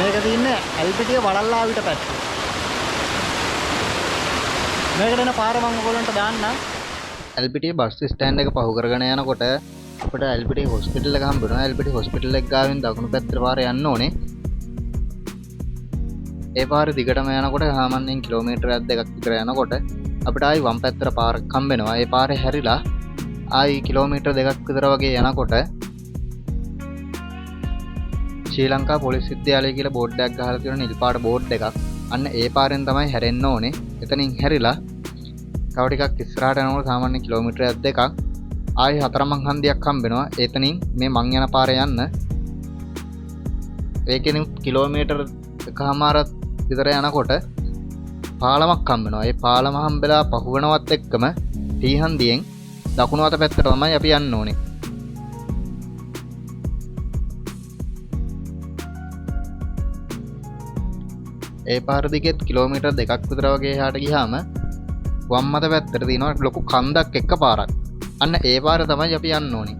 මේක තියන්නේ ඇල්පිටිය වලල්ලාවිට පැත්තේ. මේකට එන පාර මම ඔයගොල්ලන්ට දාන්නම්. ඇල්පිටිය බස් ස්ටෑන්ඩ් එක පහු කරගෙන යනකොට අපිට ඇල්පිටිය හොස්පිටල් එක හම්බ වෙනවා. ඇල්පිටිය හොස්පිටල් එක ගාවින් දකුණු පැත්තට පාර යන්න ඕනේ. ඒ පාරේ දිගටම යනකොට සාමාන්‍යයෙන් කිලෝමීටරයක් දෙකක් විතර යනකොට අපිට ආයි වම් පැත්තට පාරක් හම්බ වෙනවා. ඒ පාරේ හැරිලා ආයි කිලෝමීටර දෙකක් විතර වගේ යනකොට ශ්‍රී ලංකා පොලිස් විද්‍යාලය කියලා බෝඩ් එකක් ගහලා තියෙන නිල් පාට බෝඩ් එකක්. අන්න ඒ පාරෙන් තමයි හැරෙන්න ඕනේ. එතනින් හැරිලා තව ටිකක් ඉස්සරහට යනකොට සාමාන්‍ය කිලෝමීටරයක් දෙකක් ආයි හතරමං හන්දියක් හම්බ වෙනවා. එතනින් මේ මං යන පාරේ යන්න. ඒකෙනුත් කිලෝමීටර එකමාරක් විතර යනකොට පාලමක් හම්බ වෙනවා. ඒ පාලම හම්බෙලා පහුවනවත් එක්කම ටීහන්දියෙන් දකුණු අත පැත්තට තමයි අපි යන්න ඕනේ. ඒ පාර දිගෙත් කිලෝමීටර් දෙකක් විතර වගේ එහාට ගියාම වම් අත පැත්තට තියෙනවා ලොකු කන්දක් එක්ක පාරක්. අන්න ඒ පාර තමයි අපි යන්න ඕනේ.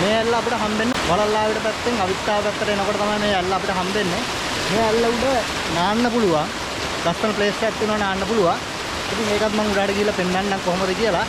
මේ ඇල්ල අපිට හම්බෙන්නේ වලල්ලාවිට පැත්තෙන් අවිත්තාව පැත්තට එනකොට තමයි මේ ඇල්ල අපිට හම්බෙන්නේ. මේ ඇල්ල උඩ නාන්න පුළුවන්. ලස්සන ප්ලේස් එකක් තියෙනවා නාන්න පුළුවන්. ඉතින් ඒකත් මම උඩට ගිහලා පෙන්නන්නම් කොහොමද කියලා.